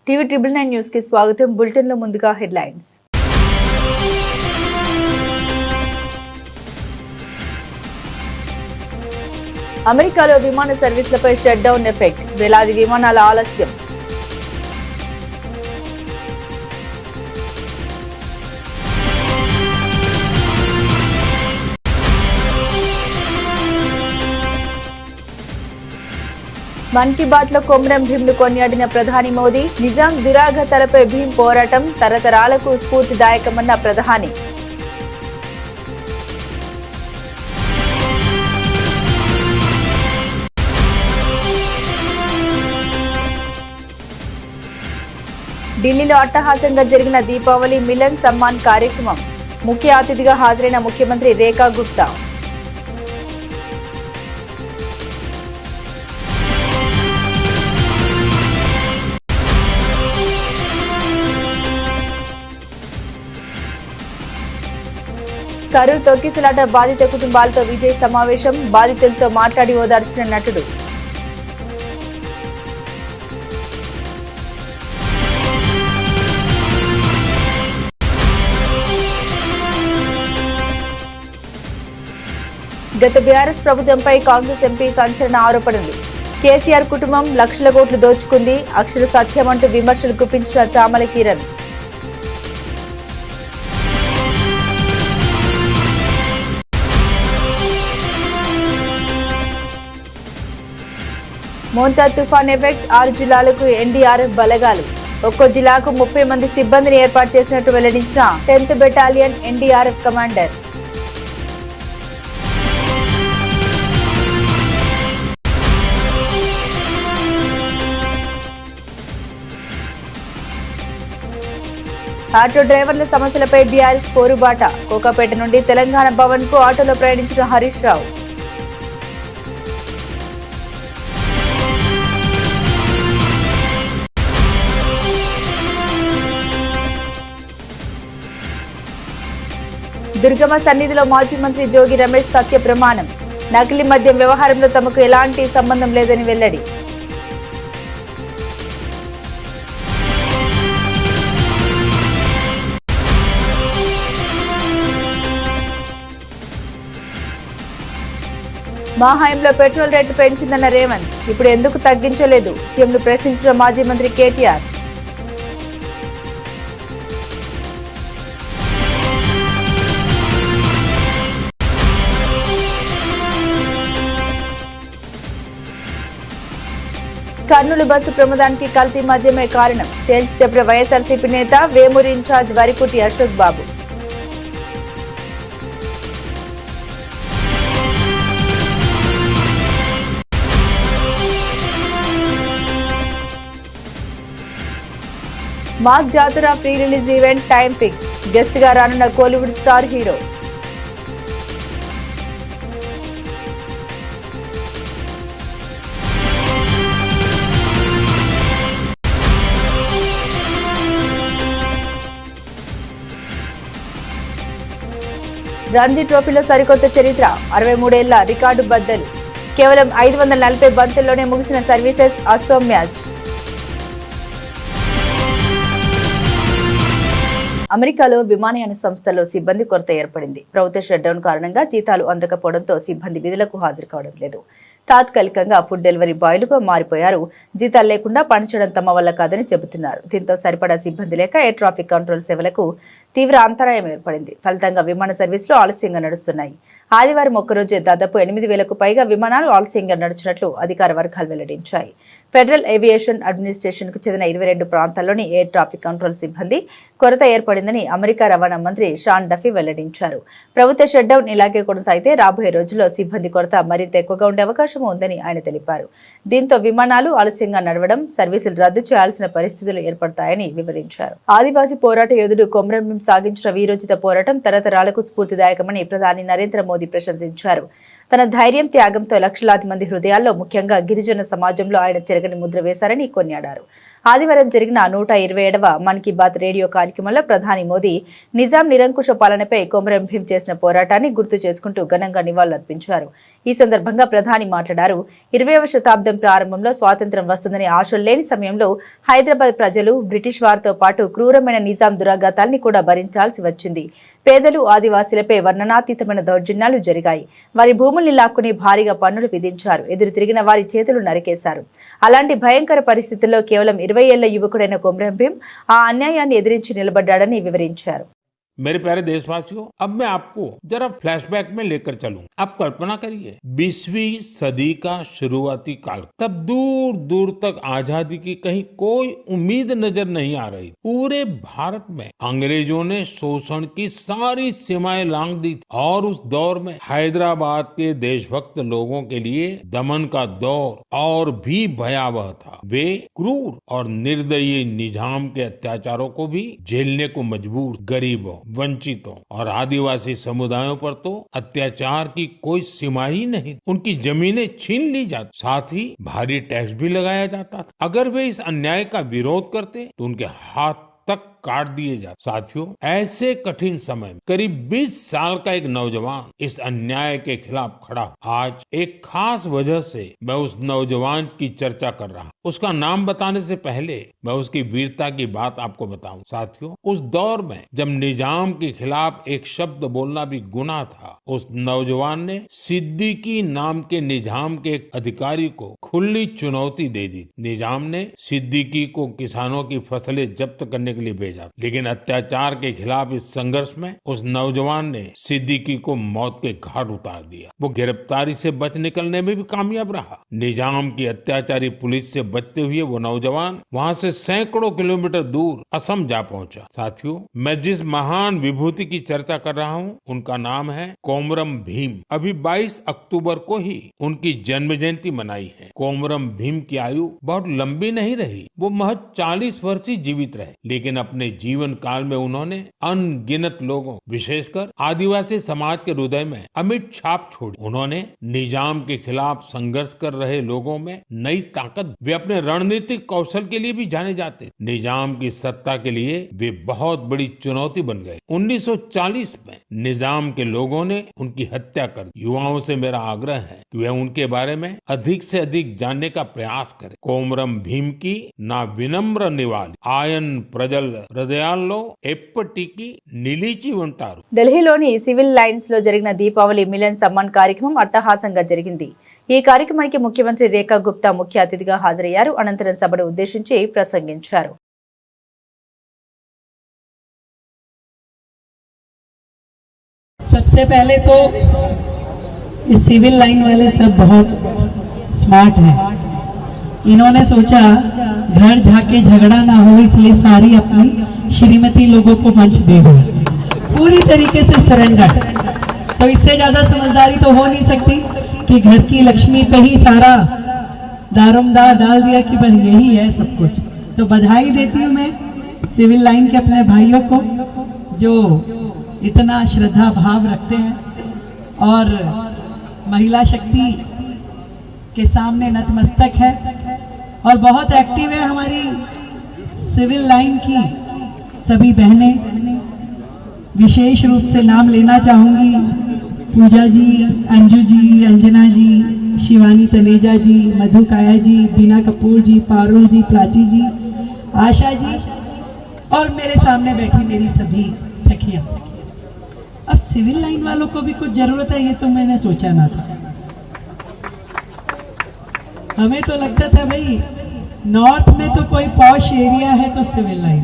TV 999 news కి స్వాగతం. Bulletin లో ముందుగా హెడ్లైన్స్. అమెరికాలో విమాన సర్వీసులపై షట్ డౌన్ ఎఫెక్ట్, వేలాది విమానాల ఆలస్యం. మన్ కీ బాత్ లో కొమ్రం భీంను కొనియాడిన ప్రధాని మోదీ, నిజాం దురాగతాలపై భీం పోరాటం తరతరాలకు స్ఫూర్తిదాయకమన్న ప్రధాని. ఢిల్లీలో అట్టహాసంగా జరిగిన దీపావళి మిలన్ సమ్మాన్ కార్యక్రమం, ముఖ్య అతిథిగా హాజరైన ముఖ్యమంత్రి రేఖా గుప్తా. కరూర్ తొక్కిసలాట బాధిత కుటుంబాలతో విజయ్ సమావేశం, బాధితులతో మాట్లాడి ఓదార్చిన నటుడు. గత బీఆర్ఎస్ ప్రభుత్వంపై కాంగ్రెస్ ఎంపీ సంచలన ఆరోపణలు. కేసీఆర్ కుటుంబం లక్షల కోట్లు దోచుకుంది, అక్షర సత్యమంటూ విమర్శలు గుప్పించిన చామల కిరణ్. మోంతా తుఫాన్ ఎఫెక్ట్, 6 జిల్లాలకు ఎన్డీఆర్ఎఫ్ బలగాలు. ఒక్కో జిల్లాకు 30 మంది సిబ్బందిని ఏర్పాటు చేసినట్టు వెల్లడించిన 10th battalion NDRF commander. Auto డ్రైవర్ల సమస్యలపై బీఆర్ఎస్ పోరుబాట. కోకాపేట నుండి తెలంగాణ భవన్ కు ఆటోలో ప్రయాణించిన హరీష్ రావు. దుర్గమ్మ సన్నిధిలో మాజీ మంత్రి జోగి రమేష్ సత్య ప్రమాణం. నకిలీ మద్యం వ్యవహారంలో తమకు ఎలాంటి సంబంధం లేదని వెల్లడి. మా హయాంలో పెట్రోల్ రేట్లు పెంచిందన్న రేవంత్, ఇప్పుడు ఎందుకు తగ్గించలేదు సీఎంను ప్రశ్నించిన మాజీ మంత్రి కేటీఆర్. కర్నూలు బస్సు ప్రమాదానికి కల్తీ మద్యమే కారణం, తేల్చి చెప్పిన వైఎస్ఆర్సీపీ నేత వేమూరు ఇన్ఛార్జ్ వరికుటి అశోక్ బాబు. మాక్ జాతర pre release event time fix, guest గా రానున్న కోలీవుడ్ స్టార్ హీరో. రంజీ ట్రోఫీలో సరికొత్త చరిత్ర, 63 ఏళ్ల రికార్డు బద్దలు. కేవలం 540 బంతుల్లోనే ముగిసిన సర్వీసెస్ అసోం మ్యాచ్. అమెరికాలో విమానయాన సంస్థల్లో సిబ్బంది కొరత ఏర్పడింది. ప్రభుత్వ షట్డౌన్ కారణంగా జీతాలు అందకపోవడంతో సిబ్బంది విధులకు హాజరు కావడం లేదు. తాత్కాలికంగా ఫుడ్ డెలివరీ బాయ్లుగా మారిపోయారు. జీతాలు లేకుండా పనిచేయడం తమ వల్ల కాదని చెబుతున్నారు. దీంతో సరిపడా సిబ్బంది లేక ఎయిర్ ట్రాఫిక్ కంట్రోల్ సేవలకు తీవ్ర అంతరాయం ఏర్పడింది. ఫలితంగా విమాన సర్వీసులు ఆలస్యంగా నడుస్తున్నాయి. ఆదివారం ఒక్కరోజే దాదాపు 8,000కు పైగా విమానాలు ఆలస్యంగా నడుచినట్లు అధికార వర్గాలు వెల్లడించాయి. ఫెడరల్ ఏవియేషన్ అడ్మినిస్ట్రేషన్ కు చెందిన 22 ప్రాంతాల్లోని ఎయిర్ ట్రాఫిక్ కంట్రోల్ సిబ్బంది కొరత ఏర్పడిందని అమెరికా రవాణా మంత్రి షాన్ డఫీ వెల్లడించారు. ప్రభుత్వ షట్డౌన్ ఇలాగే కొనసాగితే రాబోయే రోజుల్లో సిబ్బంది కొరత మరింత ఎక్కువగా ఉండే అవకాశం ఉందని ఆయన తెలిపారు. దీంతో విమానాలు ఆలస్యంగా నడవడం, సర్వీసులు రద్దు చేయాల్సిన పరిస్థితులు ఏర్పడతాయని వివరించారు. ఆదివాసీ పోరాట యోధుడు కొమ్రం భీం సాగించిన వీరోచిత పోరాటం తరతరాలకు స్ఫూర్తిదాయకమని ప్రధాని నరేంద్ర మోదీ ప్రశంసించారు. తన ధైర్యం, త్యాగంతో లక్షలాది మంది హృదయాల్లో, ముఖ్యంగా గిరిజన సమాజంలో ఆయన చెరగని ముద్ర వేశారని కొనియాడారు. ఆదివారం జరిగిన 127వ మన్ కీ బాత్ రేడియో కార్యక్రమంలో ప్రధాని మోదీ నిజాం నిరంకుశ పాలనపై కొమరం భీం చేసిన పోరాటాన్ని గుర్తు చేసుకుంటూ ఘనంగా నివాళులర్పించారు. ఈ సందర్భంగా ప్రధాని మాట్లాడారు. 20వ శతాబ్దం ప్రారంభంలో స్వాతంత్ర్యం వస్తుందని ఆశలు లేని సమయంలో హైదరాబాద్ ప్రజలు బ్రిటిష్ వారితో పాటు క్రూరమైన నిజాం దురాఘాతాల్ని కూడా భరించాల్సి వచ్చింది. పేదలు ఆదివాసీలపై వర్ణనాతీతమైన దౌర్జన్యాలు జరిగాయి. వారి భూముల్ని లాక్కుని భారీగా పన్నులు విధించారు. ఎదురు తిరిగిన వారి చేతులు నరికేశారు. అలాంటి భయంకర పరిస్థితుల్లో కేవలం 20 ఏళ్ల యువకుడైన కొమరం భీం ఆ అన్యాయాన్ని ఎదిరించి నిలబడ్డాడని వివరించారు. मेरे प्यारे देशवासियों, अब मैं आपको जरा फ्लैशबैक में लेकर चलूं। आप कल्पना करिए 20वीं सदी का शुरुआती काल, तब दूर दूर तक आजादी की कहीं कोई उम्मीद नजर नहीं आ रही। पूरे भारत में अंग्रेजों ने शोषण की सारी सीमाएं लांघ दी और उस दौर में हैदराबाद के देशभक्त लोगों के लिए दमन का दौर और भी भयावह था। वे क्रूर और निर्दयी निजाम के अत्याचारों को भी झेलने को मजबूर। गरीबों, वंचितों और आदिवासी समुदायों पर तो अत्याचार की कोई सीमा ही नहीं। उनकी जमीनें छीन ली जाती, साथ ही भारी टैक्स भी लगाया जाता था। अगर वे इस अन्याय का विरोध करते तो उनके हाथ तक काट दिए जाते। साथियों, ऐसे कठिन समय में करीब 20 साल का एक नौजवान इस अन्याय के खिलाफ खड़ा। आज एक खास वजह से मैं उस नौजवान की चर्चा कर रहा हूं। उसका नाम बताने से पहले मैं उसकी वीरता की बात आपको बताऊं। साथियों, उस दौर में जब निजाम के खिलाफ एक शब्द बोलना भी गुनाह था, उस नौजवान ने सिद्दीकी नाम के निजाम के एक अधिकारी को खुली चुनौती दे दी। निजाम ने सिद्दीकी को किसानों की फसलें जब्त करने के लिए भेजा, लेकिन अत्याचार के खिलाफ इस संघर्ष में उस नौजवान ने सिद्दीकी को मौत के घाट उतार दिया। वो गिरफ्तारी से बच निकलने में भी कामयाब रहा। निजाम की अत्याचारी पुलिस से बचते हुए वो नौजवान वहां से सैकड़ों किलोमीटर दूर असम जा पहुंचा। साथियों, मैं जिस महान विभूति की चर्चा कर रहा हूं, उनका नाम है कोमरम भीम। अभी 22 अक्टूबर को ही उनकी जन्म जयंती मनाई है। कोमरम भीम की आयु बहुत लंबी नहीं रही। वो महज 40 वर्ष ही जीवित रहे, लेकिन अपने जीवन काल में उन्होंने अनगिनत लोगों, विशेषकर आदिवासी समाज के हृदय में अमिट छाप छोड़ी। उन्होंने निजाम के खिलाफ संघर्ष कर रहे लोगों में नई ताकत, वे अपने रणनीतिक कौशल के लिए भी जाने जाते। निजाम की सत्ता के लिए वे बहुत बड़ी चुनौती बन गए। 1940 में निजाम के लोगों ने उनकी हत्या कर दी। युवाओं से मेरा आग्रह है कि वे उनके बारे में अधिक से अधिक जानने का प्रयास करें। कोमरम भीम की ना विनम्र निवाली आयन प्रजल హృదయాల్లో ఎప్పటికీ నిలిచి ఉంటారు. ఢిల్లీలోని సివిల్ లైన్స్ లో జరిగిన దీపావళి మిలన్ సమ్మాన్ కార్యక్రమం అట్టహాసంగా జరిగింది. ఈ కార్యక్రమానికి ముఖ్యమంత్రి రేఖా గుప్తా ముఖ్య అతిథిగా హాజరయ్యారు. అనంతరం సభను ఉద్దేశించి ప్రసంగించారు. सबसे पहले तो ये सिविल लाइन वाले सब बहुत स्मार्ट हैं। इन्होंने सोचा घर जाके झगड़ा ना हो, इसलिए सारी अपनी श्रीमती लोगों को मंच दे दी, पूरी तरीके से सरेंडर। तो इससे ज्यादा समझदारी तो हो नहीं सकती कि घर की लक्ष्मी पे ही सारा दारोमदार डाल दिया कि बस यही है सब कुछ। तो बधाई देती हूँ मैं सिविल लाइन के अपने भाइयों को जो इतना श्रद्धा भाव रखते हैं और महिला शक्ति के सामने नतमस्तक है और बहुत एक्टिव है हमारी सिविल लाइन की सभी बहनें। विशेष रूप से नाम लेना चाहूँगी पूजा जी, अंजू जी, अंजना जी, शिवानी तनेजा जी, मधु काया जी, बीना कपूर जी, पारुल जी, प्राची जी, आशा जी और मेरे सामने बैठी मेरी सभी सखियाँ। अब सिविल लाइन वालों को भी कुछ जरूरत है, ये तो मैंने सोचा ना था। हमें तो लगता था भाई नॉर्थ में तो कोई पॉश एरिया है तो सिविल लाइन,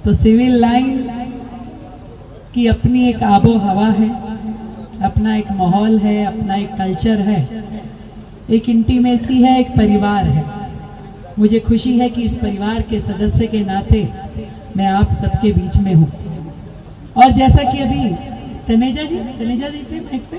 तो सिविल लाइन की अपनी एक आबो हवा है, अपना एक माहौल है, अपना एक कल्चर है, एक इंटीमेसी है, एक परिवार है। मुझे खुशी है कि इस परिवार के सदस्य के नाते मैं आप सबके बीच में हूँ। और जैसा कि अभी तनेजा जी थे माइक पे।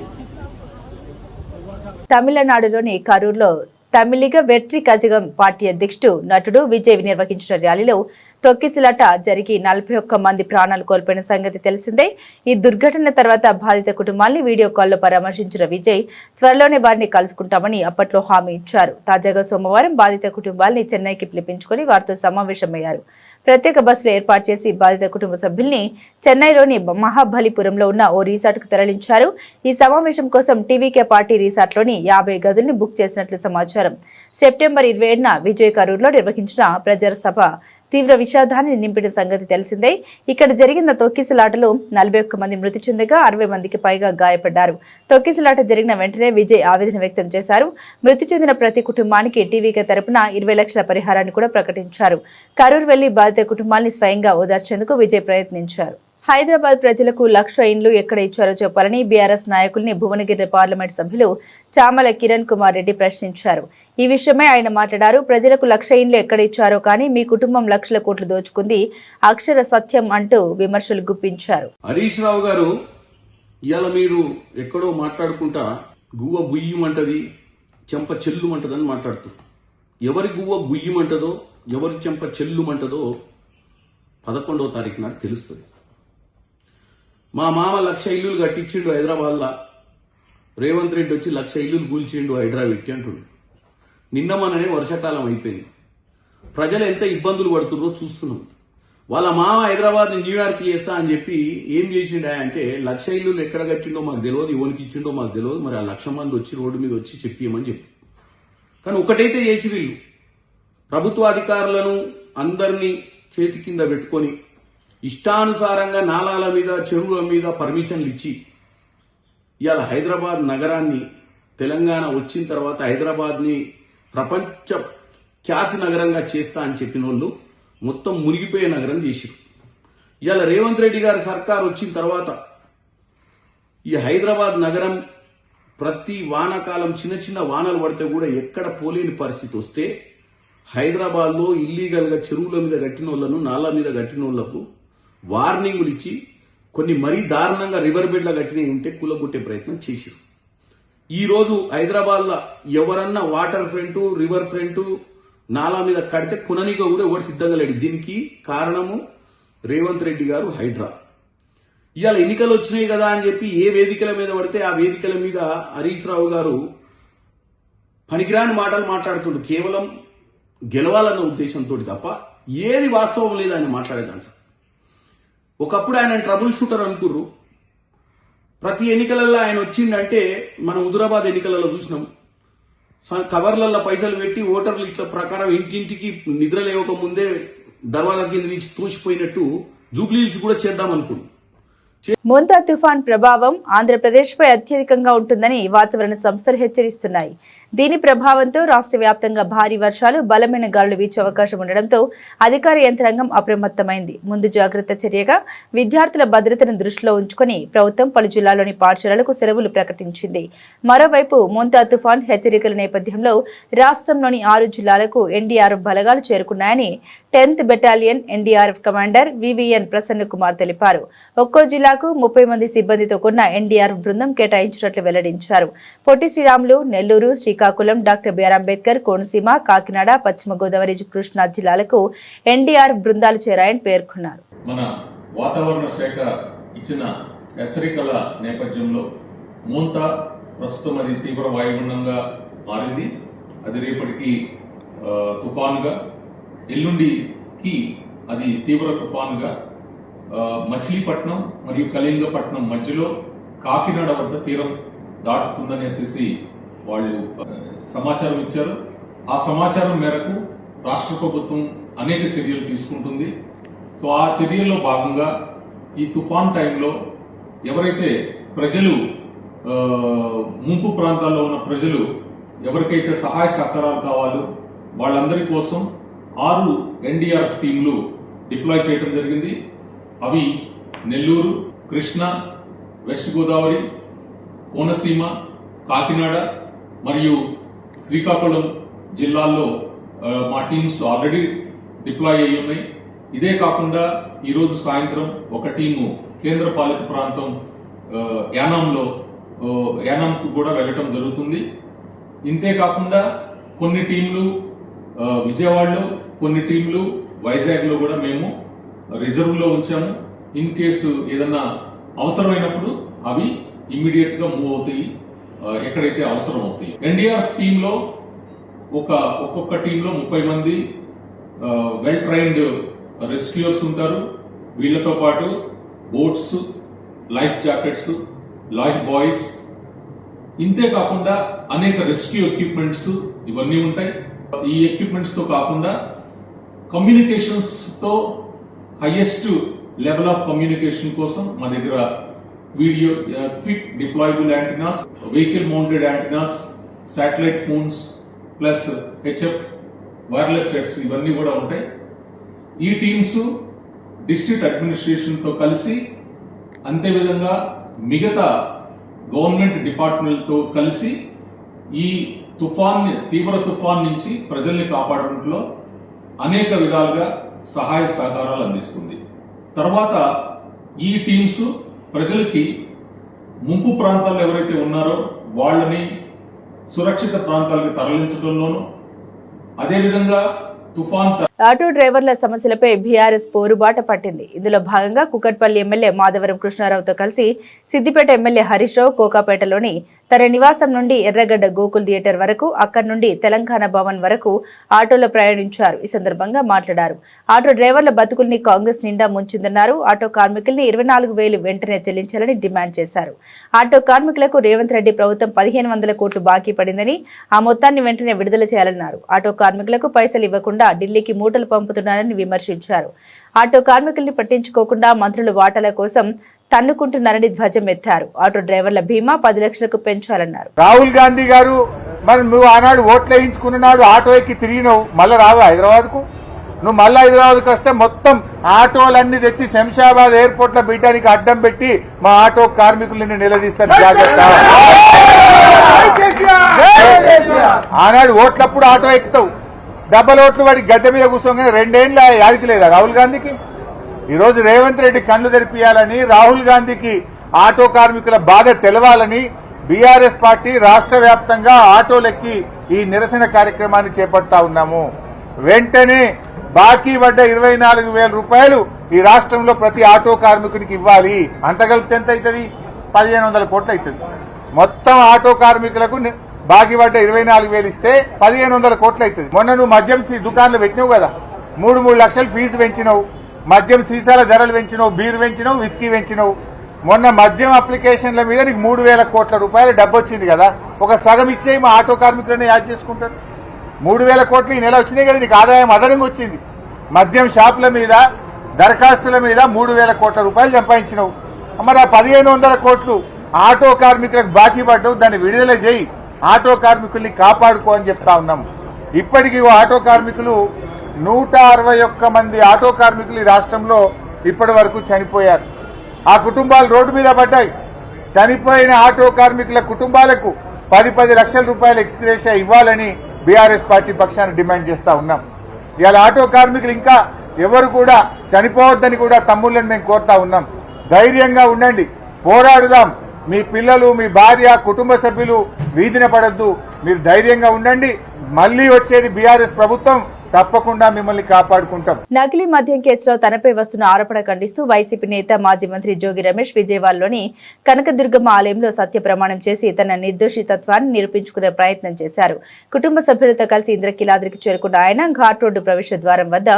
తమిళనాడులోని కరూర్లో తమిళిగ వెట్రి కజగం పార్టీ అధ్యక్షుడు నటుడు విజయ్ నిర్వహించిన ర్యాలీలో తొక్కిసలాట జరిగి 41 మంది ప్రాణాలు కోల్పోయిన సంగతి తెలిసిందే. ఈ దుర్ఘటన తర్వాత బాధిత కుటుంబాన్ని వీడియో కాల్లో పరామర్శించిన విజయ్ త్వరలోనే వారిని కలుసుకుంటామని అప్పట్లో హామీ ఇచ్చారు. తాజాగా సోమవారం బాధిత కుటుంబాన్ని చెన్నైకి పిలిపించుకుని వారితో సమావేశమయ్యారు. ప్రత్యేక బస్సులు ఏర్పాటు చేసి బాధిత కుటుంబ సభ్యుల్ని చెన్నైలోని మహాబలిపురంలో ఉన్న ఓ రిసార్ట్ కు తరలించారు. ఈ సమావేశం కోసం టీవీకే పార్టీ రిసార్ట్ లోని 50 గదుల్ని బుక్ చేసినట్లు సమాచారం. సెప్టెంబర్ 27న విజయ్ కరూర్లో నిర్వహించిన ప్రజల సభ తీవ్ర విషాదాన్ని నింపిన సంగతి తెలిసిందే. ఇక్కడ జరిగిన తొక్కిసలాటలో 41 మంది మృతి చెందగా 60 మందికి పైగా గాయపడ్డారు. తొక్కిసలాట జరిగిన వెంటనే విజయ్ ఆవేదన వ్యక్తం చేశారు. మృతి చెందిన ప్రతి కుటుంబానికి టీవీకే తరపున 20 లక్షల పరిహారాన్ని కూడా ప్రకటించారు. కరూర్ వెళ్లి బాధిత కుటుంబాన్ని స్వయంగా ఓదార్చేందుకు విజయ్ ప్రయత్నించారు. హైదరాబాద్ ప్రజలకు 1,00,000 ఇండ్లు ఎక్కడ ఇచ్చారో చెప్పాలని బీఆర్ఎస్ నాయకుల్ని భువనగిరి పార్లమెంట్ సభ్యులు చామల కిరణ్ కుమార్ రెడ్డి ప్రశ్నించారు. ఈ విషయమై ఆయన మాట్లాడారు. ప్రజలకు 1,00,000 ఇండ్లు ఎక్కడ ఇచ్చారో కానీ మీ కుటుంబం లక్షల కోట్లు దోచుకుంది అక్షర సత్యం అంటూ విమర్శలు గుప్పించారు. హరీష్ రావు గారు ఇవాళ మీరు ఎక్కడో మాట్లాడుకుంటా గువ్వ గుయ్యమంటది చెంప చెల్లుమంటదని మాట్లాడుతారు. ఎవరి గువ్వ గుయ్యమంటదో ఎవరి చెంప చెల్లుమంటదో 11వ తారీఖు నాడు తెలుస్తుంది. మా మామ 1,00,000 ఇల్లులు కట్టించిండు హైదరాబాద్లో. రేవంత్ రెడ్డి వచ్చి 1,00,000 ఇల్లులు కూల్చిండు హైదరాబాద్ అంటుండు. నిన్న మననే వర్షాకాలం అయిపోయింది. ప్రజలు ఎంత ఇబ్బందులు పడుతున్నారో చూస్తున్నాం. వాళ్ళ మామ హైదరాబాద్ న్యూయార్క్ చేస్తా అని చెప్పి ఏం చేసిండా అంటే 1,00,000 ఇల్లులు ఎక్కడ కట్టిండో మాకు తెలియదు, ఎవరికి ఇచ్చిండో మాకు తెలియదు. మరి ఆ 1,00,000 మంది వచ్చి రోడ్డు మీద వచ్చి చెప్పియమని చెప్పి. కానీ ఒకటైతే చేసి వీళ్ళు ప్రభుత్వ అధికారులను అందరినీ చేతి కింద పెట్టుకొని ఇష్టానుసారంగా నాలాల మీద చెరువుల మీద పర్మిషన్లు ఇచ్చి ఇవాళ హైదరాబాద్ నగరాన్ని తెలంగాణ వచ్చిన తర్వాత హైదరాబాద్ని ప్రపంచ ఖ్యాతి నగరంగా చేస్తా అని చెప్పిన వాళ్ళు మొత్తం మునిగిపోయే నగరం చేసిరు. ఇవాళ రేవంత్ రెడ్డి గారి సర్కార్ వచ్చిన తర్వాత ఈ హైదరాబాద్ నగరం ప్రతి వానాకాలం చిన్న చిన్న వానలు పడితే కూడా ఎక్కడ పోలేని పరిస్థితి వస్తే హైదరాబాద్లో ఇల్లీగల్గా చెరువుల మీద కట్టిన వాళ్ళను నాలా మీద కట్టిన వాళ్లకు వార్నింగులు ఇచ్చి కొన్ని మరీ దారుణంగా రివర్ బెడ్లా కట్టినవి ఉంటే కూలగొట్టే ప్రయత్నం చేశారు. ఈ రోజు హైదరాబాద్లో ఎవరన్నా వాటర్ ఫ్రంట్ రివర్ ఫ్రంట్ నాలా మీద కడితే కుననిగా కూడా ఎవరు సిద్ధంగా లేడు. దీనికి కారణము రేవంత్ రెడ్డి గారు హైడ్రా. ఇవాళ ఎన్నికలు వచ్చినాయి కదా అని చెప్పి ఏ వేదికల మీద పడితే ఆ వేదికల మీద హరీష్ రావు గారు పనికిరాని మాటలు మాట్లాడుతుండు. కేవలం గెలవాలన్న ఉద్దేశంతో తప్ప ఏది వాస్తవం లేదు ఆయన మాట్లాడేదాంట్లో. ఒకప్పుడు ఆయన ట్రబుల్ షూటర్ అనుకుర్రు. ప్రతి ఎన్నికలలో ఆయన వచ్చిందంటే మనం హుజురాబాద్ ఎన్నికలలో చూసినాం. కవర్లలో పైసలు పెట్టి ఓటర్ లిస్టుల ప్రకారం ఇంటింటికి నిద్ర లేవక ముందే దర్వాజా కింద నుంచి తోసిపోయినట్టు జూబ్లీ హిల్స్ కూడా చేద్దాం అనుకున్నాం. మోంతా తుఫాన్ ప్రభావం ఆంధ్రప్రదేశ్పై అత్యధికంగా ఉంటుందని వాతావరణ సంస్థలు హెచ్చరిస్తున్నాయి. దీని ప్రభావంతో రాష్ట్ర వ్యాప్తంగా భారీ వర్షాలు బలమైన గాలులు వీచే అవకాశం ఉండడంతో అధికార యంత్రాంగం అప్రమత్తమైంది. ముందు జాగ్రత్త చర్యగా విద్యార్థుల భద్రతను దృష్టిలో ఉంచుకుని ప్రభుత్వం పలు జిల్లాల్లోని పాఠశాలలకు సెలవులు ప్రకటించింది. మరోవైపు మోంతా తుఫాన్ హెచ్చరికల నేపథ్యంలో రాష్ట్రంలోని 6 జిల్లాలకు ఎన్డీఆర్ఎఫ్ బలగాలు చేరుకున్నాయని 10th battalion NDRF commander VVN Prasanna Kumar తెలిపారు. ఒక్కో జిల్లాకు 30 మంది సిబ్బందితో కూడిన ఎన్డీఆర్ఎఫ్ బృందం కేటాయించినట్లు వెల్లడించారు. పొట్టి శ్రీరాములు, నెల్లూరు, శ్రీకాకుళం, డాక్టర్ బిఆర్ అంబేద్కర్, కోనసీమ, కాకినాడ, పశ్చిమ గోదావరి, కృష్ణా జిల్లాలకు ఎన్డీఆర్ఎఫ్ బృందాలు చేరాయని పేర్కొన్నారు. మన వాతావరణ శాఖ ఇచ్చిన హెచ్చరికల నేపథ్యంలో మోంతా ప్రస్తుతం అది తీవ్ర వాయుగుండంగా మారింది. అది రేపటికి తుఫానుగా, ఎల్లుండికి అది తీవ్ర తుఫానుగా మచిలీపట్నం మరియు కళింగపట్నం మధ్యలో కాకినాడ వద్ద తీరం దాటుతుందనేసి వాళ్ళు సమాచారం ఇచ్చారు. ఆ సమాచారం మేరకు రాష్ట్ర ప్రభుత్వం అనేక చర్యలు తీసుకుంటుంది. సో ఆ చర్యల్లో భాగంగా ఈ తుఫాన్ టైంలో ఎవరైతే ప్రజలు ముంపు ప్రాంతాల్లో ఉన్న ప్రజలు ఎవరికైతే సహాయ సహకారాలు కావాలో వాళ్ళందరి కోసం 6 ఎన్డీఆర్ఎఫ్ టీంలు డిప్లాయ్ చేయడం జరిగింది. అవి నెల్లూరు, కృష్ణా, వెస్ట్ గోదావరి, కోనసీమ, కాకినాడ మరియు శ్రీకాకుళం జిల్లాల్లో మా టీమ్స్ ఆల్రెడీ డిప్లాయ్ అయ్యి ఉన్నాయి. ఇదే కాకుండా ఈరోజు సాయంత్రం ఒక టీము కేంద్ర పాలిత ప్రాంతం యానాంకు కూడా వెళ్ళటం జరుగుతుంది. ఇంతే కాకుండా కొన్ని టీంలు విజయవాడలో, కొన్ని టీంలు వైజాగ్లో కూడా మేము రిజర్వ్లో ఉంచాము. ఇన్ కేసు ఏదన్నా అవసరమైనప్పుడు అవి ఇమ్మీడియట్ గా మూవ్ అవుతాయి ఎక్కడైతే అవసరం అవుతాయి. ఎన్డీఆర్ఎఫ్ టీంలో ఒక్కొక్క టీంలో 30 మంది వెల్ ట్రైన్డ్ రెస్క్యూయర్స్ ఉంటారు. వీళ్ళతో పాటు boats, life jackets, life boys, ఇంతే కాకుండా అనేక రెస్క్యూ ఎక్విప్మెంట్స్ ఇవన్నీ ఉంటాయి. ఈ ఎక్విప్మెంట్స్ తో కాకుండా కమ్యూనికేషన్స్ తో హైయెస్ట్ లెవెల్ ఆఫ్ కమ్యూనికేషన్ కోసం మా దగ్గర video quick deployable antennas, vehicle mounted antennas, satellite phones plus HF wireless sets ఇవన్నీ కూడా ఉంటాయి. ఈ టీమ్స్ డిస్ట్రిక్ట్ అడ్మినిస్ట్రేషన్ తో కలిసి, అంతేవిధంగా మిగతా గవర్నమెంట్ డిపార్ట్మెంట్తో కలిసి ఈ తీవ్ర తుఫాన్ నుంచి ప్రజల్ని కాపాడడంలో అనేక విధాలుగా సహాయ సహకారాలు అందిస్తుంది. తర్వాత ఈ టీమ్స్ ప్రజలకి ముంపు ప్రాంతాల్లో ఎవరైతే ఉన్నారో వాళ్ళని సురక్షిత ప్రాంతాలకు తరలించడంలోనూ, అదేవిధంగా తుఫాన్ ఆటో డ్రైవర్ల సమస్యలపై బీఆర్ఎస్ పోరుబాట పట్టింది. ఇందులో భాగంగా కుకట్పల్లి ఎమ్మెల్యే మాధవరం కృష్ణారావుతో కలిసి సిద్దిపేట ఎమ్మెల్యే హరీష్ రావు కోకాపేటలోని తన నివాసం నుండి ఎర్రగడ్డ గోకుల్ థియేటర్ వరకు, అక్కడి నుండి తెలంగాణ భవన్ వరకు ఆటోలో ప్రయాణించారు. ఈ సందర్భంగా మాట్లాడారు. ఆటో డ్రైవర్ల బతుకుల్ని కాంగ్రెస్ నిండా ముంచిందన్నారు. ఆటో కార్మికుల్ని 24,000 వెంటనే చెల్లించాలని డిమాండ్ చేశారు. ఆటో కార్మికులకు రేవంత్ రెడ్డి ప్రభుత్వం 1,500 కోట్లు బాకీ పడిందని, ఆ మొత్తాన్ని వెంటనే విడుదల చేయాలన్నారు. ఆటో కార్మికులకు పైసలు ఇవ్వకుండా ఢిల్లీకి మూటలు పంపుతున్నారని విమర్శించారు. ఆటో కార్మికుల్ని పట్టించుకోకుండా మంత్రులు వాటాల కోసం తన్నుకుంటున్నారని ధ్వజమెత్తారు. ఆటో డ్రైవర్ల బీమా 10 లక్షలకు పెంచాలన్నారు. రాహుల్ గాంధీ గారు, మరి నువ్వు ఆనాడు ఓట్లు వేయించుకున్నాడు, ఆటో ఎక్కి తిరిగినావు, మళ్ళా రావు హైదరాబాద్ కు? నువ్వు మళ్ళా హైదరాబాద్కి వస్తే మొత్తం ఆటోలన్నీ తెచ్చి శంషాబాద్ ఎయిర్పోర్ట్ లో బిడ్డానికి అడ్డం పెట్టి మా ఆటో కార్మికులని నిలదీస్తారు. జాగ్రత్త. ఆనాడు ఓట్లప్పుడు ఆటో ఎక్కుతావు, డబ్బల ఓట్లు వాడి గద్దె మీద కూర్చోగానే 2 ఏళ్ళు యాదికి లేదా రాహుల్ గాంధీకి? ఈ రోజు రేవంత్ రెడ్డి కళ్లు తెరిపియాలని, రాహుల్ గాంధీకి ఆటో కార్మికుల బాధ తెలవాలని బీఆర్ఎస్ పార్టీ రాష్ట్ర వ్యాప్తంగా ఆటోలెక్కి ఈ నిరసన కార్యక్రమాన్ని చేపడతా ఉన్నాము. వెంటనే బాకీ పడ్డ 24,000 రూపాయలు ఈ రాష్ట్రంలో ప్రతి ఆటో కార్మికునికి ఇవ్వాలి. అంత కలిపితే ఎంత అవుతుంది? 1,500 కోట్లు అవుతుంది. మొత్తం ఆటో కార్మికులకు బాకీ పడ్డ 24,000 ఇస్తే 1,500 కోట్లు అవుతుంది. మొన్న నువ్వు మద్యం దుకాణాలు పెట్టినావు కదా, 3 లక్షలు ఫీజు పెంచినావు, మద్యం సీసాల ధరలు పెంచినావు, బీర్ పెంచినావు, విస్కీ పెంచినావు. మొన్న మద్యం అప్లికేషన్ల మీద నీకు 3,000 కోట్ల రూపాయలు డబ్బు వచ్చింది కదా, ఒక సగం ఇచ్చేయి, మా ఆటో కార్మికులను యాడ్ చేసుకుంటారు. 3,000 కోట్లు ఈ నెల వచ్చినాయి కదా, నీకు ఆదాయం అదనంగా వచ్చింది. మద్యం షాపుల మీద, దరఖాస్తుల మీద 3,000 కోట్ల రూపాయలు సంపాదించినావు. మరి ఆ 1,500 కోట్లు ఆటో కార్మికులకు బాకీ పడ్డావు, దాన్ని విడుదల చేయి, ఆటో కార్మికుల్ని కాపాడుకో అని చెప్తా ఉన్నాము. ఇప్పటికీ ఆటో కార్మికులు 161 మంది ఆటో కార్మికులు ఈ రాష్ట్రంలో ఇప్పటి వరకు చనిపోయారు. ఆ కుటుంబాలు రోడ్డు మీద పడ్డాయి. చనిపోయిన ఆటో కార్మికుల కుటుంబాలకు 10 లక్షల రూపాయల ఎక్స్గ్రేషియా ఇవ్వాలని బీఆర్ఎస్ పార్టీ పక్షాన్ని డిమాండ్ చేస్తా ఉన్నాం. ఇవాళ ఆటో కార్మికులు ఇంకా ఎవరు కూడా చనిపోవద్దని కూడా తమ్ముళ్ళని మేము కోరుతా ఉన్నాం. ధైర్యంగా ఉండండి, పోరాడుదాం. మీ పిల్లలు, మీ భార్య, కుటుంబ సభ్యులు వీధిన పడద్దు. మీరు ధైర్యంగా ఉండండి. మళ్లీ వచ్చేది బీఆర్ఎస్ ప్రభుత్వం, తప్పకుండా మిమ్మల్ని కాపాడుకుంటాం. నకిలీ మద్యం కేసులో తనపై వస్తున్న ఆరోపణ ఖండిస్తూ వైసీపీ నేత మాజీ మంత్రి జోగి రమేష్ విజయవాడలోని కనకదుర్గమ్మ ఆలయంలో సత్య ప్రమాణం చేసి తన నిర్దోషితత్వాన్ని నిరూపించుకునే ప్రయత్నం చేశారు. కుటుంబ సభ్యులతో కలిసి ఇంద్రకీలాద్రికి చేరుకున్న ఆయన ఘాట్ రోడ్డు ప్రవేశ ద్వారం వద్ద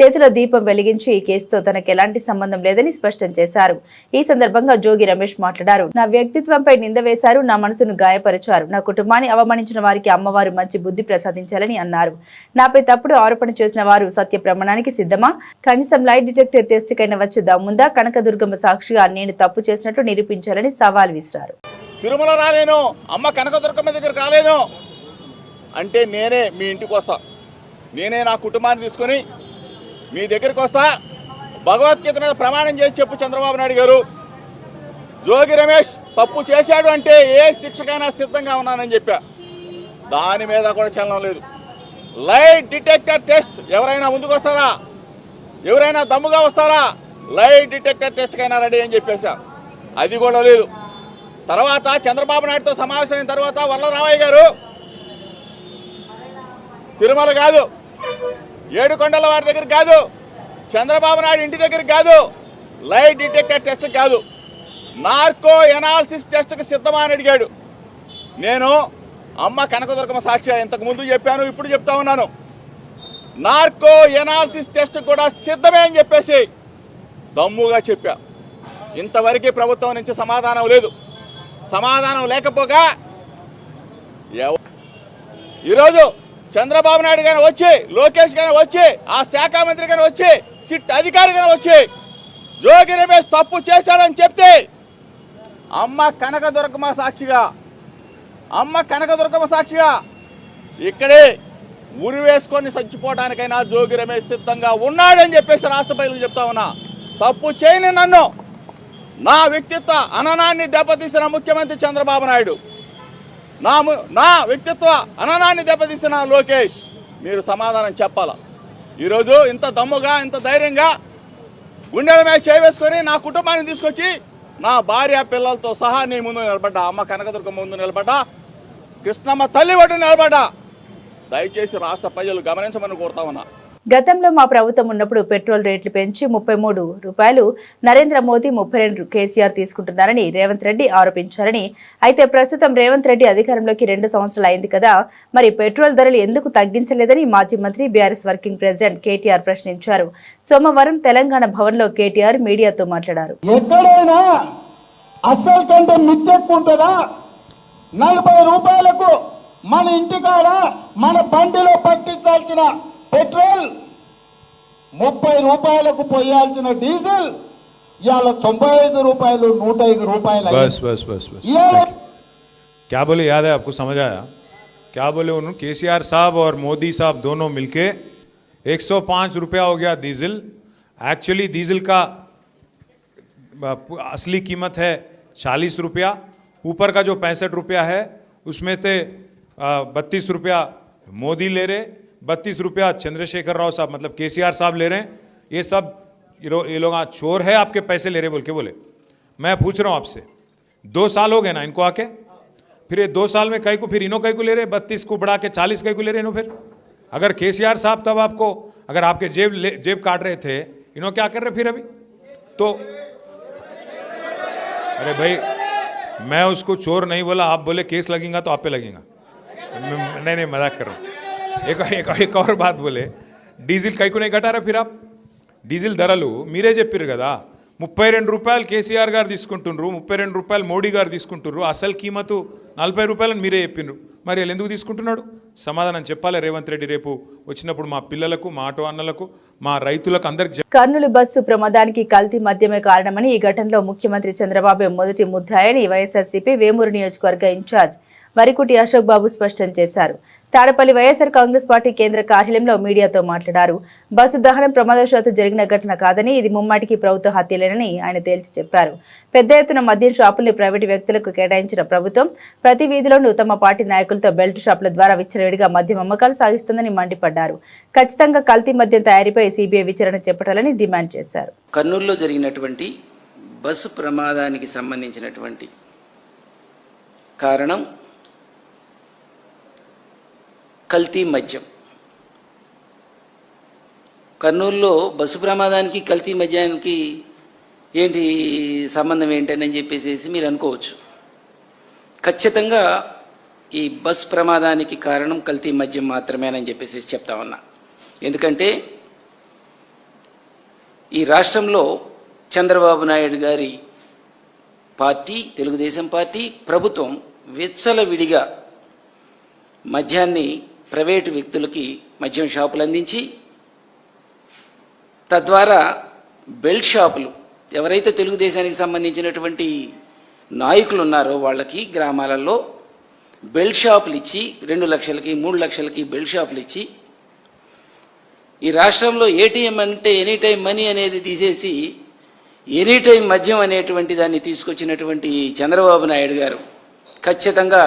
చేతిలో దీపం వెలిగించి ఈ కేసుతో తనకు ఎలాంటి సంబంధం లేదని స్పష్టం చేశారు. ఈ సందర్భంగా జోగి రమేష్ మాట్లాడారు. నా వ్యక్తిత్వంపై నింద వేశారు, నా మనసును గాయపరిచారు, నా కుటుంబాన్ని అవమానించిన వారికి అమ్మవారు మంచి బుద్ధి ప్రసాదించాలని అన్నారు. నాపై తప్పుడు ఆరోపణ చేసిన వారు సత్య ప్రమాణానికి సిద్ధమా? కనీసం లైట్ డిటెక్టర్ టెస్ట్ కైనా వచ్చి దమ్ముందా? కనకదుర్గమ్మ సాక్షిగా నేను తప్పు చేసినట్లు నిరూపించాలని సవాల్ విసిరారు. తిరుమల రాలేను, అమ్మ కనకదుర్గమ్మ దగ్గరికి రాలేను అంటే నేనే మీ ఇంటికి వస్తా, నేనే నా కుటుంబాన్ని తీసుకుని మీ దగ్గరికి వస్తా. భగవద్గీత మీద ప్రమాణం చేసి చెప్పు చంద్రబాబు నాయుడు గారు, జోగి రమేష్ తప్పు చేశాడు అంటే ఏ శిక్షకైనా సిద్ధంగా ఉన్నానని చెప్పా. దాని మీద కూడా చలనం లేదు. లైట్ డిటెక్టర్ టెస్ట్ ఎవరైనా ముందుకు వస్తారా? ఎవరైనా దమ్ముగా వస్తారా? లైట్ డిటెక్టర్ టెస్ట్ కైనా రెడీ అని చెప్పేశా. అది కూడా లేదు. తర్వాత చంద్రబాబు నాయుడుతో సమావేశమైన తర్వాత వల్లరామయ్య గారు తిరుమల కాదు, ఏడుకొండల వారి దగ్గర కాదు, చంద్రబాబు నాయుడు ఇంటి దగ్గర కాదు, లైట్ డిటెక్టర్ టెస్ట్ కాదు, నార్కో ఎనాలిసిస్ టెస్ట్కి సిద్ధమా అని అడిగాడు. నేను అమ్మ కనకదుర్గమ్మ సాక్షి ఇంతకు ముందు చెప్పాను, ఇప్పుడు చెప్తా ఉన్నాను. నార్కో ఎనాలిసిస్ టెస్ట్ కూడా సిద్ధమే అని చెప్పేసి దమ్ముగా చెప్పా. ఇంతవరకు ప్రభుత్వం నుంచి సమాధానం లేదు. సమాధానం లేకపోగా ఈరోజు చంద్రబాబు నాయుడు గారు వచ్చి, లోకేష్ గారు వచ్చి, ఆ శాఖ మంత్రి గారు వచ్చి, సిట్ అధికారి గారు వచ్చి జోగి రమేష్ తప్పు చేశాడని చెప్తే అమ్మ కనకదుర్గమ్మ సాక్షిగా ఇక్కడే ఉరి వేసుకొని చచ్చిపోవడానికైనా జోగి రమేష్ సిద్ధంగా ఉన్నాడని చెప్పేసి రాష్ట్ర ప్రజలకు చెప్తా ఉన్నా. తప్పు చేయని నన్ను, నా వ్యక్తిత్వ అననాన్ని దెబ్బతీసిన ముఖ్యమంత్రి చంద్రబాబు నాయుడు, నా వ్యక్తిత్వ అననాన్ని దెబ్బతీసిన లోకేష్, మీరు సమాధానం చెప్పాలా? ఈరోజు ఇంత దమ్ముగా, ఇంత ధైర్యంగా గుండెల మీద చేవేసుకొని నా కుటుంబాన్ని తీసుకొచ్చి నా భార్య పిల్లలతో సహా నీ ముందు నిలబడ్డా, అమ్మ కనకదుర్గ ముందు నిలబడ్డా, కృష్ణమ్మ తల్లి ఒడ్డు నిలబడ్డా. దయచేసి రాష్ట్ర ప్రజలు గమనించమని కోరుతా ఉన్నా. గతంలో మా ప్రభుత్వం ఉన్నప్పుడు పెట్రోల్ రేట్లు పెంచి 33 రూపాయలు నరేంద్ర మోదీ 32 కేసీఆర్ తీసుకుంటున్నారని రేవంత్ రెడ్డి ఆరోపించారని, అయితే ప్రస్తుతం రేవంత్ రెడ్డి అధికారంలోకి 2 సంవత్సరాలు అయింది కదా, మరి పెట్రోల్ ధరలు ఎందుకు తగ్గించలేదని మాజీ మంత్రి బీఆర్ఎస్ వర్కింగ్ ప్రెసిడెంట్ కేటీఆర్ ప్రశ్నించారు. సోమవారం తెలంగాణ భవన్లో కేటీఆర్ మీడియాతో మాట్లాడారు. ఎక్కడైనా అస్సలు కంటే మిత్తెక్కుంటుందా? 40 రూపాయలకు మన ఇంటికాడ మన బండిలో పట్టించాల్సిన పెట్రోల్, 30 రూపాయలకు పోయాల్సిన డీజిల్ ఇవాళ 95 రూపాయలు, 105 రూపాయలు. क्या बोले याद है आपको? समझ आया क्या बोले उन्होंने? केसीआर साहब और मोदी साहब दोनों मिलके 105 रुपया हो गया डीजल. एक्चुअली डीजल का असली कीमत है 40 रुपया, ऊपर का जो 65 रुपया है उसमें से 32 रुपया मोदी ले रहे, 32 रुपया चंद्रशेखर राव साहब मतलब केसीआर साहब ले रहे हैं. ये सब ये लोग चोर है, आपके पैसे ले रहे बोल के बोले. मैं पूछ रहा हूँ आपसे, 2 साल हो गए ना इनको आके, फिर ये 2 साल में कई को, फिर इन्हों कई को ले रहे, 32 को बढ़ा के 40 कई को ले रहे इन्हों. फिर अगर केसीआर साहब तब आपको, अगर आपके जेब काट रहे थे, इन्हों क्या कर रहे फिर अभी? तो अरे भाई, मैं उसको चोर नहीं बोला, आप बोले केस लगेगा तो आप पे लगेगा. नहीं मजाक कर रहा हूँ. एक और बात बोले, డీజిల్ కైకు नहीं కట్టారా? फिर आप డీజిల్ ధరలు మీరే చెప్పారు కదా, 32 రూపాయలు కేసీఆర్ గారు తీసుకుంటున్నారు, 32 రూపాయలు మోడీ గారు తీసుకుంటున్నారు, అసలు కీమతు 40 రూపాయలని మీరే చెప్పినారు. మరి వాళ్ళు ఎందుకు తీసుకుంటున్నాడు? సమాధానం చెప్పాలి రేవంత్ రెడ్డి రేపు వచ్చినప్పుడు. మా పిల్లలకు, మా ఆటో అన్నలకు, మా రైతులకు అందరికి. కర్నూలు బస్సు ప్రమాదానికి కల్తీ మద్యమే కారణమని, ఈ ఘటనలో ముఖ్యమంత్రి చంద్రబాబు మొదటి ముద్దాయని వైఎస్ఆర్సీపీ వేమూరు నియోజకవర్గ ఇన్ఛార్జ్ వరికుటి అశోక్ బాబు స్పష్టం చేశారు. తాడపల్లి వైఎస్ఆర్ కాంగ్రెస్ పార్టీ కేంద్ర కార్యాలయంలో మీడియాతో మాట్లాడారు. బస్సు దహనం ప్రమాదవశాత్తు జరిగిన ఘటన కాదని, ఇది ముమ్మాటికి ప్రభుత్వ హత్యలేనని ఆయన తేల్చి చెప్పారు. పెద్ద ఎత్తున మద్యం షాపుల్ని ప్రైవేటు వ్యక్తులకు కేటాయించిన ప్రభుత్వం ప్రతి వీధిలోనూ తమ పార్టీ నాయకులతో బెల్ట్ షాపుల ద్వారా విచ్చలవిడిగా మద్యం అమ్మకాలు సాగిస్తుందని మండిపడ్డారు. ఖచ్చితంగా కల్తీ మద్యం తయారీపై సిబిఐ విచారణ చేపట్టాలని డిమాండ్ చేశారు. కర్నూలులో జరిగినటువంటి బస్సు ప్రమాదానికి సంబంధించినటువంటి కారణం కల్తీ మద్యం. కర్నూలులో బస్సు ప్రమాదానికి కల్తీ మద్యానికి ఏంటి సంబంధం ఏంటని చెప్పేసి మీరు అనుకోవచ్చు. ఖచ్చితంగా ఈ బస్సు ప్రమాదానికి కారణం కల్తీ మద్యం మాత్రమేనని చెప్పేసి చెప్తా ఉన్నా. ఎందుకంటే ఈ రాష్ట్రంలో చంద్రబాబు నాయుడు గారి పార్టీ, తెలుగుదేశం పార్టీ ప్రభుత్వం విచ్చలవిడిగా మద్యాన్ని ప్రైవేటు వ్యక్తులకి మద్యం షాపులు అందించి, తద్వారా బెల్ట్ షాపులు, ఎవరైతే తెలుగుదేశానికి సంబంధించినటువంటి నాయకులు ఉన్నారో వాళ్ళకి గ్రామాలలో బెల్ట్ షాపులు ఇచ్చి 2 లక్షలకి 3 లక్షలకి బెల్ట్ షాపులు ఇచ్చి, ఈ రాష్ట్రంలో ఏటీఎం అంటే ఎనీ టైం మనీ అనేది తీసేసి ఎనీ టైం మద్యం అనేటువంటి దాన్ని తీసుకొచ్చినటువంటి చంద్రబాబు నాయుడు గారు ఖచ్చితంగా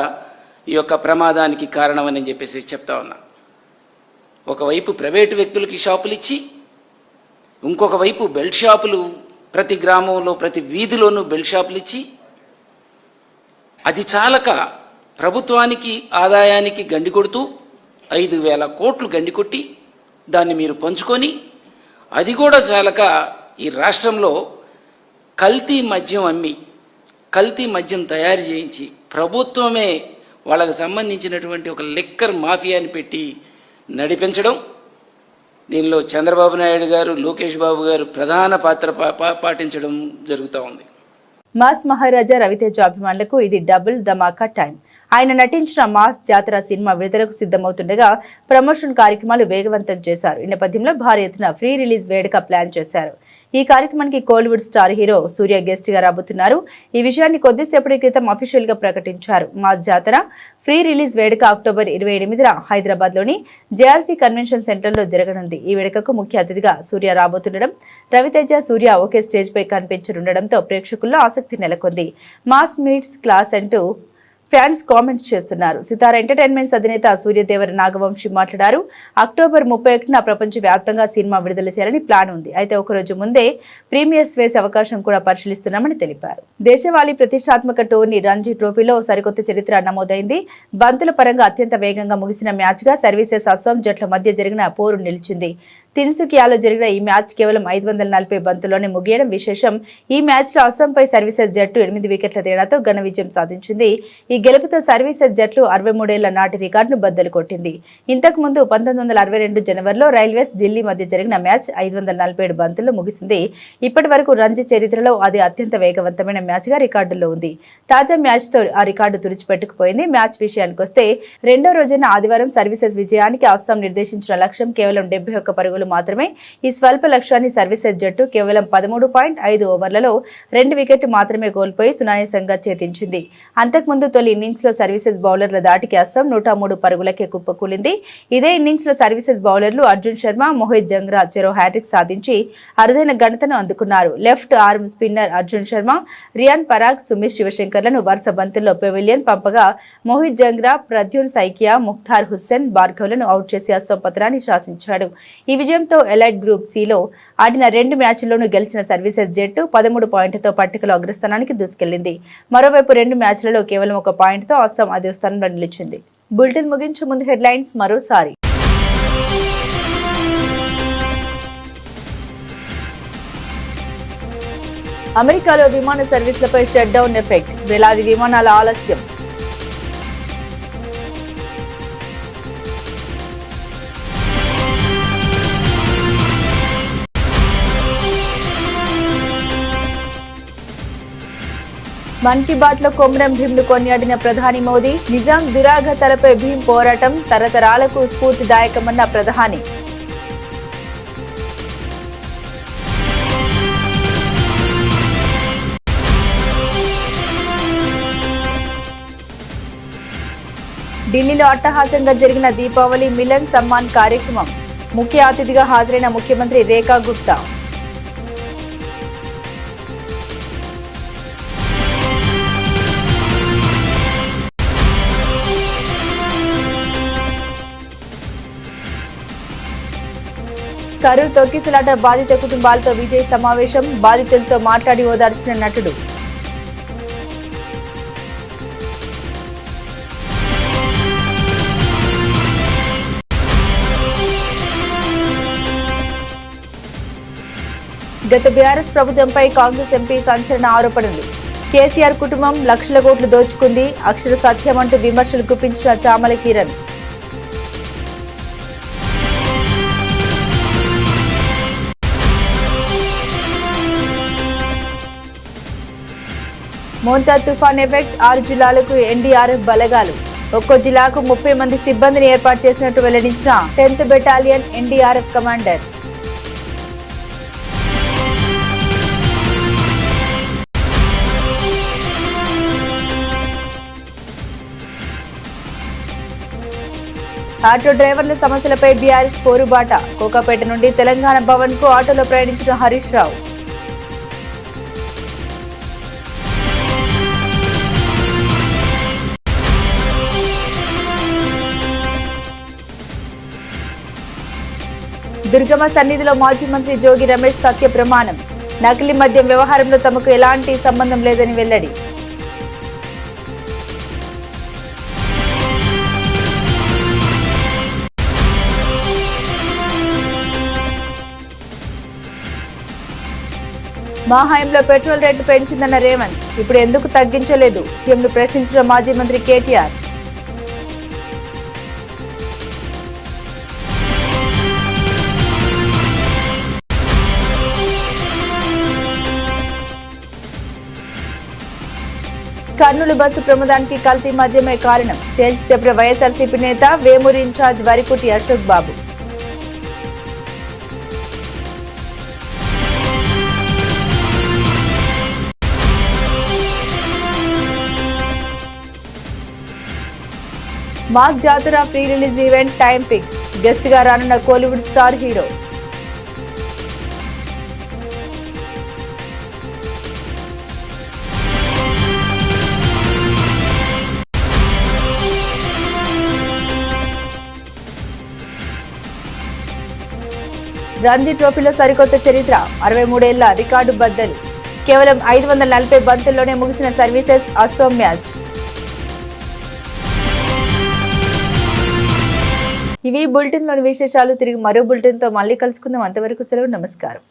ఈ యొక్క ప్రమాదానికి కారణమని చెప్పేసి చెప్తా ఉన్నా. ఒకవైపు ప్రైవేటు వ్యక్తులకి షాపులు ఇచ్చి, ఇంకొక వైపు బెల్ట్ షాపులు ప్రతి గ్రామంలో, ప్రతి వీధిలోనూ బెల్ట్ షాపులు ఇచ్చి, అది చాలక ప్రభుత్వానికి ఆదాయానికి గండి కొడుతూ, 5,000 కోట్లు గండికొట్టి దాన్ని మీరు పంచుకొని, అది కూడా చాలక ఈ రాష్ట్రంలో కల్తీ మద్యం అమ్మి, కల్తీ మద్యం తయారు చేయించి ప్రభుత్వమే వాళ్ళకు సంబంధించినటువంటి ఒక లిక్కర్ మాఫియాని పెట్టి నడిపించడం, దీనిలో చంద్రబాబు నాయుడు గారు, లోకేష్ బాబు గారు ప్రధాన పాత్ర పాటించడం జరుగుతూ ఉంది. మాస్ మహారాజా రవితేజ అభిమానులకు ఇది డబుల్ ధమాకా టైం. ఆయన నటించిన మాస్ జాతర సినిమా విడుదలకు సిద్ధమవుతుండగా ప్రమోషన్ కార్యక్రమాలు వేగవంతం చేశారు. ఈ నేపథ్యంలో భారీ ఎత్తున ఫ్రీ రిలీజ్ వేడుక ప్లాన్ చేశారు. ఈ కార్యక్రమానికి కోలీవుడ్ స్టార్ హీరో సూర్య గెస్ట్ గా రాబోతున్నారు. ఈ విషయాన్ని కొద్దిసేపటి క్రితం అఫీషియల్ గా ప్రకటించారు. మాస్ జాతర ఫ్రీ రిలీజ్ వేడుక అక్టోబర్ 28న హైదరాబాద్ లోని జేఆర్సీ కన్వెన్షన్ సెంటర్ లో జరగనుంది. ఈ వేడుకకు ముఖ్య అతిథిగా సూర్య రాబోతుండడం, రవితేజ సూర్య ఒకే స్టేజ్ పై కనిపించనుండడంతో ప్రేక్షకుల్లో ఆసక్తి నెలకొంది. మాస్ మీట్స్ క్లాస్ అంటూ ఫ్యాన్స్ కామెంట్స్ చేస్తున్నారు. సితార ఎంటర్టైన్మెంట్స్ అధినేత సూర్యదేవర నాగవంశి మాట్లాడారు. అక్టోబర్ 31న ప్రపంచ వ్యాప్తంగా సినిమా విడుదల చేయాలని ప్లాన్ ఉంది. అయితే ఒకరోజు ముందే ప్రీమియర్స్ వేసే అవకాశం కూడా పరిశీలిస్తున్నామని తెలిపారు. దేశవాళీ ప్రతిష్టాత్మక టోర్నీ రంజీ ట్రోఫీలో సరికొత్త చరిత్ర నమోదైంది. బంతుల పరంగా అత్యంత వేగంగా ముగిసిన మ్యాచ్ గా సర్వీసెస్ అస్సాం జట్ల మధ్య జరిగిన పోరు నిలిచింది. తిన్సుకియాలో జరిగిన ఈ మ్యాచ్ కేవలం 540 బంతుల్లోనే ముగియడం విశేషం. ఈ మ్యాచ్ లో అస్సాంపై సర్వీసెస్ జట్టు 8 వికెట్ల తేడాతో ఘన విజయం సాధించింది. ఈ గెలుపుతో సర్వీసెస్ జట్లు 63 ఏళ్ల నాటి రికార్డును బద్దలు కొట్టింది. ఇంతకు ముందు 1962 జనవరిలో రైల్వేస్ ఢిల్లీ మధ్య జరిగిన మ్యాచ్ 547 బంతుల్లో ముగిసింది. ఇప్పటి వరకు రంజీ చరిత్రలో అది అత్యంత వేగవంతమైన మ్యాచ్ గా రికార్డుల్లో ఉంది. తాజా మ్యాచ్ తో ఆ రికార్డు తుడిచిపెట్టుకుపోయింది. మ్యాచ్ విషయానికి వస్తే రెండో రోజైన ఆదివారం సర్వీసెస్ విజయానికి అస్సాం నిర్దేశించిన లక్ష్యం కేవలం 71 పరుగులు మాత్రమే. ఈ స్వల్ప లక్ష్యాన్ని సర్వీసెస్ జట్టు కేవలం 13.5 ఓవర్లలో 2 వికెట్లు మాత్రమే కోల్పోయి సునాయాసంగా ఛేదించింది. అంతకుముందు తొలి ఇన్నింగ్స్ లో సర్వీసెస్ బౌలర్ల దాటికి అస్సాం 103 పరుగులకే కుప్పకూలింది. ఇదే ఇన్నింగ్స్ లో సర్వీసెస్ బౌలర్లు అర్జున్ శర్మ, మోహిత్ జంగ్రా చెరో హ్యాట్రిక్ సాధించి అరుదైన ఘనతను అందుకున్నారు. Left arm spinner Arjun Sharma, Riyan Parag, Sumit శివశంకర్లను వరుస బంతుల్లో పెవిలియన్ పంపగా మోహిత్ జంగ్రా, ప్రద్యున్ సైకియా, ముఖ్తార్ హుస్సేన్, భార్గవ్లను అవుట్ చేసి అస్సాం పత్రాన్ని శాసించాడు. ఈ విజయంతో ఎలైట్ గ్రూప్ సిలో ఆడిన 2 మ్యాచ్ల్లోనూ గెలిచిన సర్వీసెస్ జట్టు 13 పాయింట్లతో పట్టికలో అగ్రస్థానానికి దూసుకెళ్లింది. మరోవైపు 2 మ్యాచ్లలో కేవలం 1 పాయింట్తో అస్సాం అదే స్థానంలో నిలిచింది. బులెటిన్ ముగించే ముందు హెడ్లైన్స్ మరోసారి. అమెరికాలో విమాన సర్వీసులపై షట్ డౌన్ ఎఫెక్ట్, వేలాది విమానాల ఆలస్యం. మన్ కీ బాత్ లో కొమరం భీంను కొనియాడిన ప్రధాని మోదీ, నిజాం దురాగతాలపై భీం పోరాటం తరతరాలకు స్ఫూర్తిదాయకమన్న ప్రధాని. ఢిల్లీలో అట్టహాసంగా జరిగిన దీపావళి మిలన్ సమ్మాన్ కార్యక్రమం. ముఖ్య అతిథిగా హాజరైన ముఖ్యమంత్రి రేఖా గుప్తా. కరూర్ తొక్కిసలాట బాధిత కుటుంబాలతో విజయ్ సమావేశం, బాధితులతో మాట్లాడి ఓదార్చిన నటుడు. గత బీఆర్ఎస్ ప్రభుత్వంపై కాంగ్రెస్ ఎంపీ సంచలన ఆరోపణలు. కేసీఆర్ కుటుంబం లక్షల కోట్లు దోచుకుంది, అక్షర సత్యం అంటూ విమర్శలు గుప్పించిన చామల కిరణ్. మోంతా తుఫాన్ ఎఫెక్ట్, 6 జిల్లాలకు ఎన్డీఆర్ఎఫ్ బలగాలు. ఒక్కో జిల్లాకు 30 మంది సిబ్బందిని ఏర్పాటు చేసినట్టు వెల్లడించిన 10th battalion NDRF commander. Auto డ్రైవర్ల సమస్యలపై బీఆర్ఎస్ పోరుబాట. కోకాపేట నుండి తెలంగాణ భవన్ కు ఆటోలో ప్రయాణించిన హరీష్ రావు. దుర్గమ్మ సన్నిధిలో మాజీ మంత్రి జోగి రమేష్ సత్య ప్రమాణం. నకిలీ మద్యం వ్యవహారంలో తమకు ఎలాంటి సంబంధం లేదని వెల్లడి. మా హయాంలో పెట్రోల్ రేట్లు పెంచిందన్న రేవంత్, ఇప్పుడు ఎందుకు తగ్గించలేదు సీఎంను ప్రశ్నించిన మాజీ మంత్రి కేటీఆర్. కర్నూలు బస్సు ప్రమాదానికి కల్తీ మద్యమే కారణం తేల్చి చెప్పిన వైఎస్ఆర్సీపీ నేత వేమూరి ఇన్ఛార్జ్ వరికుటి అశోక్ బాబు. మాక్ జాతర pre release event time fix, guest గా రానున్న కోలీవుడ్ స్టార్ హీరో. రంజీ ట్రోఫీలో సరికొత్త చరిత్ర, 63 ఏళ్ల రికార్డు బద్దలు. కేవలం 540 బంతుల్లోనే ముగిసిన సర్వీసెస్ అసోం మ్యాచ్. ఇవి బులెటిన్లోని విశేషాలు. తిరిగి మరో బులెటిన్తో మళ్ళీ కలుసుకుందాం. అంతవరకు సెలవు, నమస్కారం.